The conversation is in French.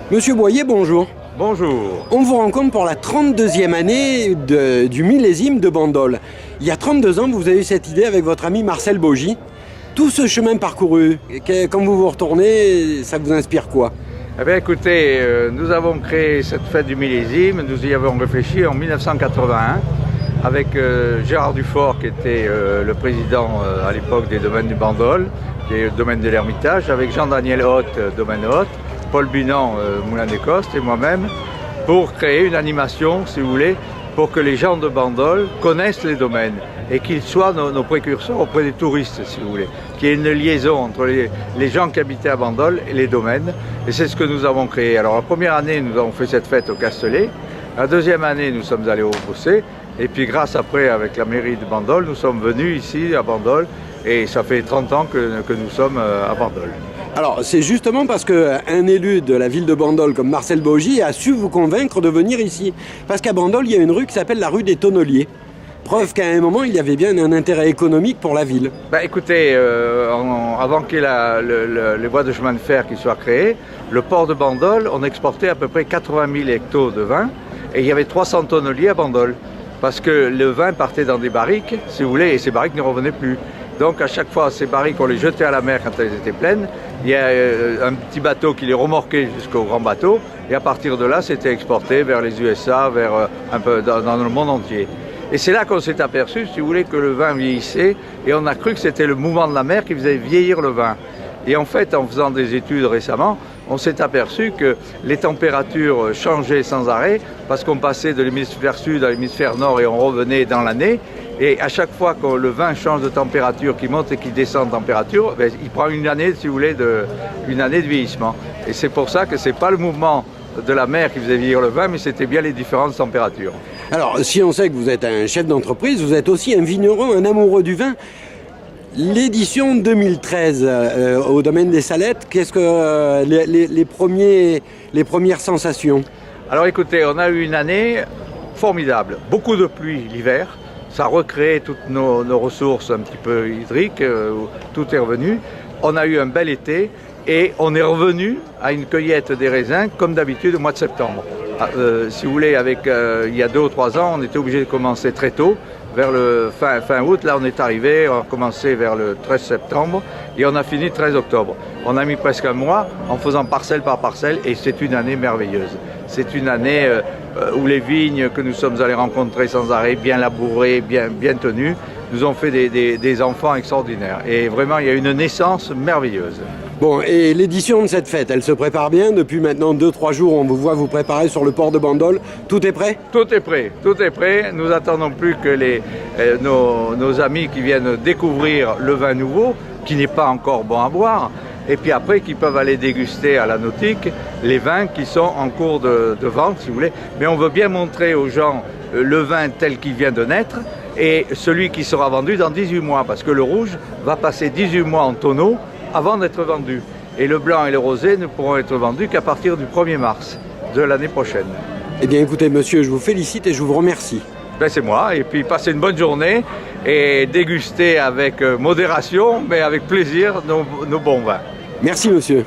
Monsieur Boyer, bonjour. Bonjour. On vous rencontre pour la 32e année du millésime de Bandol. Il y a 32 ans, vous avez eu cette idée avec votre ami Marcel Bogy. Tout ce chemin parcouru, quand vous vous retournez, ça vous inspire quoi? Eh bien écoutez, nous avons créé cette fête du millésime, nous y avons réfléchi en 1981 avec Gérard Dufort qui était le président à l'époque des domaines du Bandol, des domaines de l'Ermitage, avec Jean-Daniel Hoth, domaine Hoth, Paul Binan, Moulin des Costes et moi-même, pour créer une animation, si vous voulez, pour que les gens de Bandol connaissent les domaines et qu'ils soient nos précurseurs auprès des touristes, si vous voulez. Qu'il y ait une liaison entre les gens qui habitaient à Bandol et les domaines. Et c'est ce que nous avons créé. Alors la première année, nous avons fait cette fête au Castellet. La deuxième année, nous sommes allés au Bossé. Et puis grâce après, avec la mairie de Bandol, nous sommes venus ici à Bandol. Et ça fait 30 ans que nous sommes à Bandol. Alors, c'est justement parce qu'un élu de la ville de Bandol comme Marcel Bogy a su vous convaincre de venir ici. Parce qu'à Bandol, il y a une rue qui s'appelle la rue des Tonneliers. Preuve qu'à un moment, il y avait bien un intérêt économique pour la ville. Bah, écoutez, avant qu'il y ait les voies de chemin de fer qui soient créées, le port de Bandol, on exportait à peu près 80 000 hectos de vin. Et il y avait 300 tonneliers à Bandol. Parce que le vin partait dans des barriques, si vous voulez, et ces barriques ne revenaient plus. Donc à chaque fois, ces barriques, on les jetait à la mer quand elles étaient pleines. Il y a un petit bateau qui les remorquait jusqu'au grand bateau. Et à partir de là, c'était exporté vers les USA, vers un peu dans le monde entier. Et c'est là qu'on s'est aperçu, si vous voulez, que le vin vieillissait. Et on a cru que c'était le mouvement de la mer qui faisait vieillir le vin. Et en fait, en faisant des études récemment, on s'est aperçu que les températures changeaient sans arrêt parce qu'on passait de l'hémisphère sud à l'hémisphère nord et on revenait dans l'année. Et à chaque fois que le vin change de température, qui monte et qui descend de température, ben, il prend une année, si vous voulez, une année de vieillissement. Et c'est pour ça que ce n'est pas le mouvement de la mer qui faisait vieillir le vin, mais c'était bien les différentes températures. Alors, si on sait que vous êtes un chef d'entreprise, vous êtes aussi un vigneron, un amoureux du vin. L'édition 2013 au domaine des Salettes, qu'est-ce que les premières sensations? Alors écoutez, on a eu une année formidable, beaucoup de pluie l'hiver. Ça a recréé toutes nos ressources un petit peu hydriques, tout est revenu. On a eu un bel été et on est revenu à une cueillette des raisins comme d'habitude au mois de septembre. Si vous voulez, il y a 2 ou 3 ans, on était obligé de commencer très tôt, vers le fin août. Là, on est arrivé, on a commencé vers le 13 septembre et on a fini le 13 octobre. On a mis presque un mois en faisant parcelle par parcelle et c'est une année merveilleuse. C'est une année où les vignes que nous sommes allés rencontrer sans arrêt, bien labourées, bien tenues, nous ont fait des enfants extraordinaires. Et vraiment, il y a une naissance merveilleuse. Bon, et l'édition de cette fête, elle se prépare bien. Depuis maintenant 2-3 jours, on vous voit vous préparer sur le port de Bandol. Tout est prêt? Tout est prêt, tout est prêt. Nous attendons plus que nos amis qui viennent découvrir le vin nouveau, qui n'est pas encore bon à boire, et puis après qui peuvent aller déguster à la nautique les vins qui sont en cours de vente, si vous voulez. Mais on veut bien montrer aux gens le vin tel qu'il vient de naître et celui qui sera vendu dans 18 mois, parce que le rouge va passer 18 mois en tonneau avant d'être vendu. Et le blanc et le rosé ne pourront être vendus qu'à partir du 1er mars de l'année prochaine. Eh bien écoutez monsieur, je vous félicite et je vous remercie. Ben, c'est moi, et puis passez une bonne journée et dégustez avec modération, mais avec plaisir nos bons vins. Merci monsieur.